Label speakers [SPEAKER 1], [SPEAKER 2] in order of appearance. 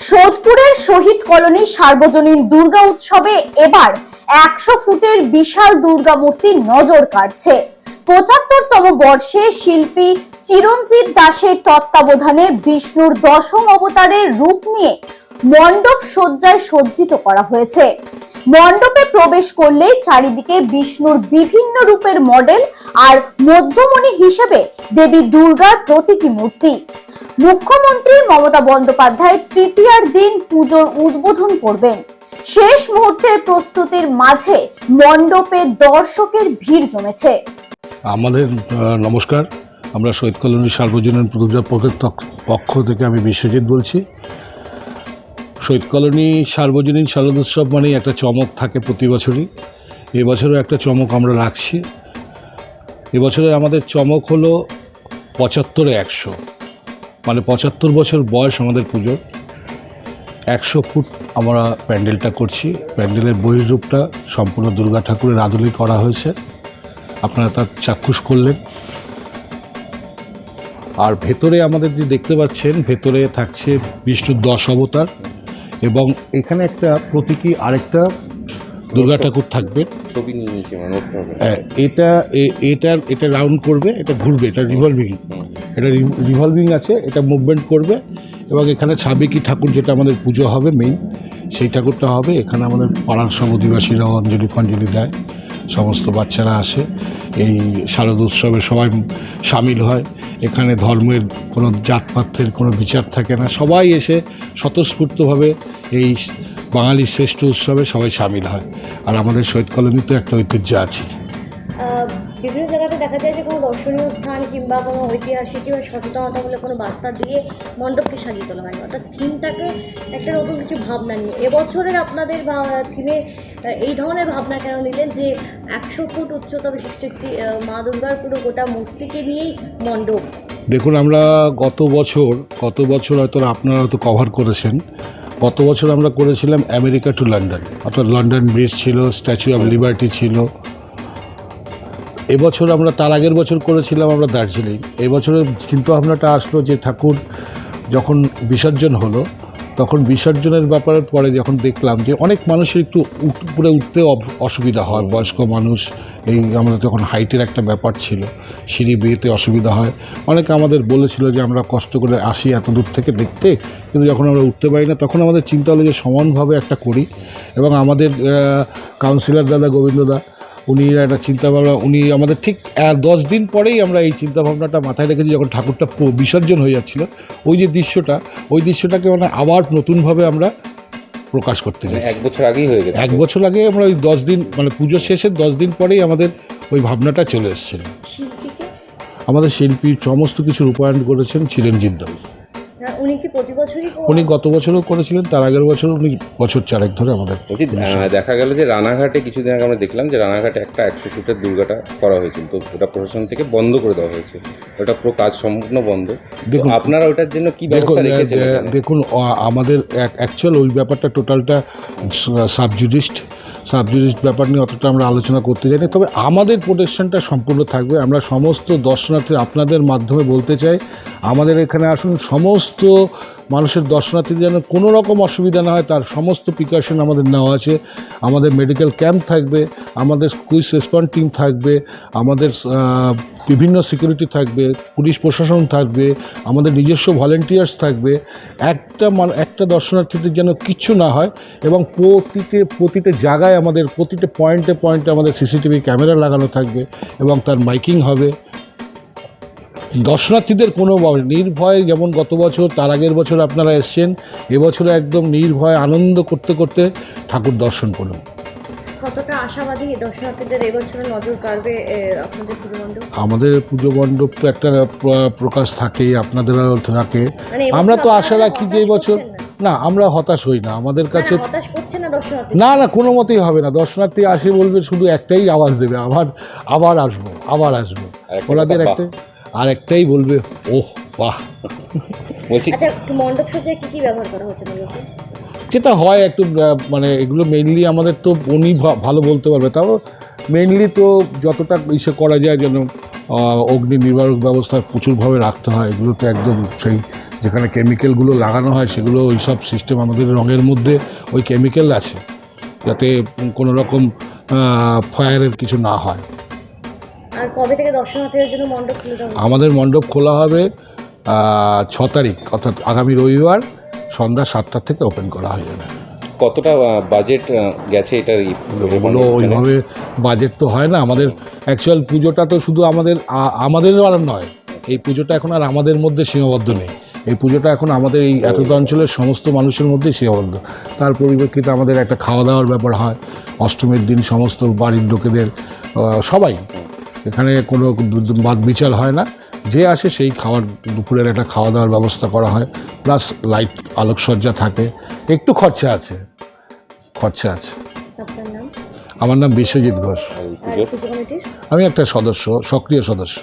[SPEAKER 1] সোদপুরের শহীদ colony সার্বজনীন দুর্গা উৎসবে এবার 100 ফুটের বিশাল দুর্গা মূর্তি নজর কাড়ছে। 75তম বর্ষে শিল্পী চিরঞ্জিত দাসের তত্ত্বাবধানে বিষ্ণুর দশম অবতারের রূপ নিয়ে মণ্ডপ সজ্জায় সজ্জিত করা হয়েছে। মণ্ডপে প্রবেশ করলেই চারিদিকে বিষ্ণুর বিভিন্ন রূপের মডেল আর মধ্যমণি হিসেবে দেবী দুর্গার প্রতীকী মূর্তি। মুখ্যমন্ত্রী মমতা বন্দ্যোপাধ্যায় তৃতীয়ার দিন পুজোর উদ্বোধন করবেন। শেষ মুহূর্তের প্রস্তুতির মাঝে মণ্ডপে দর্শকের ভিড় জমেছে।
[SPEAKER 2] আমাদের নমস্কার, আমরা শহীদ কলোনি সার্বজনীন দুর্গা পক্ষ থেকে আমি বিশ্বজিৎ বলছি। শহীদ কলোনি সার্বজনীন শারদোৎসব মানেই একটা চমক থাকে প্রতি বছরই। এবছরও একটা চমক আমরা রাখছি। এবছরের আমাদের চমক হলো 75-এ 100, মানে 75 বছর বয়স আমাদের পুজোর। 100 ফুট আমরা প্যান্ডেলটা করছি। প্যান্ডেলের বহির্রূপটা সম্পূর্ণ দুর্গা ঠাকুরের আদলেই করা হয়েছে, আপনারা তার চাক্ষুষ করলেন। আর ভেতরে আমাদের যে দেখতে পাচ্ছেন, ভেতরে থাকছে বিষ্ণুর 10 অবতার এবং এখানে একটা প্রতীকী আরেকটা দুর্গা ঠাকুর থাকবে।
[SPEAKER 3] ছবি নিয়ে নিয়েছি,
[SPEAKER 2] এটা রাউন্ড করবে, এটা ঘুরবে, এটা রিভলভিং আছে, এটা মুভমেন্ট করবে এবং এখানে সাবেকি ঠাকুর যেটা আমাদের পুজো হবে মেইন, সেই ঠাকুরটা হবে। এখানে আমাদের পাড়ার সব অধিবাসীরাও অঞ্জলি ফঞ্জলি দেয়, সমস্ত বাচ্চারা আসে, এই শারদ উৎসবে সবাই সামিল হয়। এখানে ধর্মের কোনো জাতপাতের কোনো বিচার থাকে না, সবাই এসে স্বতঃস্ফূর্তভাবে এই বাঙালির শ্রেষ্ঠ উৎসবে সবাই সামিল হয়। আর আমাদের শহীদ কলোনিতে একটা ঐতিহ্য আছে।
[SPEAKER 4] বিভিন্ন জায়গাতে দেখা যায় যে কোনো দর্শনীয় স্থান কিংবা কোনো ঐতিহাসিক কিংবা সচেতনতামূলক কোনো বার্তা দিয়ে মণ্ডপকে সাজিয়ে তোলা হয়, অর্থাৎ থিমটাকে একটা নতুন কিছু ভাবনা নিয়ে। এবছরের আপনাদের থিমে এই ধরনের ভাবনা কেন নিলেন যে 100 ফুট উচ্চতা বিশিষ্ট একটি মা দুর্গার পুরো গোটা মূর্তিকে নিয়েই মণ্ডপ?
[SPEAKER 2] দেখুন, আমরা গত বছর হয়তো আপনারা হয়তো কভার করেছেন। গত বছর আমরা করেছিলাম আমেরিকা টু লন্ডন, অর্থাৎ লন্ডন ব্রিজ ছিল, স্ট্যাচু অফ লিবার্টি ছিল। এবছর আমরা তার আগের বছর করেছিলাম আমরা দার্জিলিং। এবছরের চিন্তাভাবনাটা আসলো যে ঠাকুর যখন বিসর্জন হলো, তখন বিসর্জনের ব্যাপারের পরে যখন দেখলাম যে অনেক মানুষের একটু উপরে উঠতে অসুবিধা হয়, বয়স্ক মানুষ, এই আমাদের যখন হাইটের একটা ব্যাপার ছিল, সিঁড়ি বেয়েতে অসুবিধা হয়। অনেকে আমাদের বলেছিল যে আমরা কষ্ট করে আসি এত দূর থেকে দেখতে, কিন্তু যখন আমরা উঠতে পারি না, তখন আমাদের চিন্তা হলো যে সমানভাবে একটা করি। এবং আমাদের কাউন্সিলর দাদা গোবিন্দদা, উনি একটা চিন্তাভাবনা, উনি আমাদের ঠিক 10 দিন পরেই আমরা এই চিন্তাভাবনাটা মাথায় রেখেছি। যখন ঠাকুরটা বিসর্জন হয়ে যাচ্ছিল, ওই যে ওই দৃশ্যটাকে মানে আবার নতুনভাবে আমরা প্রকাশ করতে চাই।
[SPEAKER 3] 1 বছর আগেই হয়ে গেছে।
[SPEAKER 2] 1 বছর আগে আমরা ওই 10 দিন, মানে পুজো শেষের 10 দিন পরেই আমাদের ওই ভাবনাটা চলে এসেছিল। আমাদের শিল্পী সমস্ত কিছু রূপায়ণ করেছেন চিরঞ্জিত দাস।
[SPEAKER 4] উনি কি প্রতি বছরই?
[SPEAKER 2] উনি গত বছরও করেছিলেন, তার আগের বছর উনি বছর 4 ধরে আমাদের।
[SPEAKER 3] দেখা গেল যে রানাঘাটে কিছুদিন আগে আমরা দেখলাম যে রানাঘাটে একটা 100 ফুটের দুর্গাটা করা হয়েছিল, তো ওটা প্রশাসন থেকে বন্ধ করে দেওয়া হয়েছে, ওটা পুরো কাজ সম্পূর্ণ বন্ধ। দেখুন আপনারা ওটার জন্য কি ব্যবস্থা রেখেছেন?
[SPEAKER 2] দেখুন, আমাদের অ্যাকচুয়াল ওই ব্যাপারটা টোটালটা সাবজুডিস্ট ব্যাপার নিয়ে অতটা আমরা আলোচনা করতে চাই না। তবে আমাদের প্রোটেকশনটা সম্পূর্ণ থাকবে। আমরা সমস্ত দর্শনার্থী আপনাদের মাধ্যমে বলতে চাই, আমাদের এখানে আসুন, সমস্ত মানুষের দর্শনার্থীদের যেন কোনো রকম অসুবিধা না হয় তার সমস্ত প্রিকশন আমাদের নেওয়া আছে। আমাদের মেডিকেল ক্যাম্প থাকবে, আমাদের কুইক রেসপন্স টিম থাকবে, আমাদের বিভিন্ন সিকিউরিটি থাকবে, পুলিশ প্রশাসন থাকবে, আমাদের নিজস্ব ভলেন্টিয়ার্স থাকবে। একটা দর্শনার্থীদের যেন কিচ্ছু না হয় এবং প্রতিটা জায়গায় আমাদের প্রতিটা পয়েন্টে আমাদের সিসিটিভি ক্যামেরা লাগানো থাকবে এবং তার মাইকিং হবে। দর্শনার্থীদের কোনো নির্ভয়, যেমন গত বছর তার আগের বছর আপনারা এসছেন, এবছরে একদম নির্ভয় আনন্দ করতে করতে ঠাকুর দর্শন করুন।
[SPEAKER 4] কতটা আশাবাদী দর্শনার্থীদের এবছরে নজর কাড়বে আপনাদের পুজো মণ্ডপ?
[SPEAKER 2] আমাদের পুজো মণ্ডপ তো একটা প্রকাশ থাকেই, আপনাদেরও থাকে। আমরা তো আশা রাখি যে এবছর না, আমরা হতাশ হই না। আমাদের কাছে না কোনো মতেই হবে না। দর্শনার্থী আসে বলবে, শুধু একটাই আওয়াজ দেবে, আবার আসবো। ওনাদের একটাই বলবে, ওহ বাহ।
[SPEAKER 4] মণ্ডপ সজ্জায় কি ব্যবহার করা হচ্ছে?
[SPEAKER 2] যেটা হয় একটু, মানে এগুলো মেইনলি আমাদের তো উনি ভালো বলতে পারবে, তাও মেইনলি তো যতটা ইসে করা যায় যেন অগ্নি নির্বাপক ব্যবস্থা প্রচুরভাবে রাখতে হয়। এগুলো তো একদম সেই যেখানে কেমিক্যালগুলো লাগানো হয় সেগুলো ওই সব সিস্টেম আমাদের রঙের মধ্যে ওই কেমিক্যাল আছে, যাতে কোনো রকম ফায়ারের কিছু না হয়।
[SPEAKER 4] আর কবে থেকে দর্শনার্থীদের জন্য মণ্ডপ খুলে দেওয়া হবে?
[SPEAKER 2] আমাদের মণ্ডপ খোলা হবে 6 তারিখ, অর্থাৎ আগামী রবিবার সন্ধ্যা 7টা থেকে ওপেন করা হয়ে যাবে।
[SPEAKER 3] কতটা বাজেট গেছে এটার?
[SPEAKER 2] ওগুলো ওইভাবে বাজেট তো হয় না আমাদের। অ্যাকচুয়াল পুজোটা তো শুধু আমাদের আর নয়, এই পুজোটা এখন আর আমাদের মধ্যে সীমাবদ্ধ নেই। এই পুজোটা এখন আমাদের এই এতটা অঞ্চলের সমস্ত মানুষের মধ্যেই সীমাবদ্ধ। তার পরিপ্রেক্ষিতে আমাদের একটা খাওয়া দাওয়ার ব্যাপার হয় অষ্টমীর দিন, সমস্ত বাড়ির লোকেদের সবাই, এখানে কোনো বাদ বিচার হয় না, যে আসে সেই খাওয়ার, দুপুরের একটা খাওয়া দাওয়ার ব্যবস্থা করা হয়, প্লাস লাইট আলোকসজ্জা থাকে, একটু খরচা আছে।
[SPEAKER 4] আপনার নাম?
[SPEAKER 2] আমার নাম বিশ্বজিৎ ঘোষ,
[SPEAKER 3] এই
[SPEAKER 4] আর
[SPEAKER 3] পুজোর
[SPEAKER 4] পুজো কমিটির?
[SPEAKER 2] আমি একটা সদস্য, সক্রিয় সদস্য।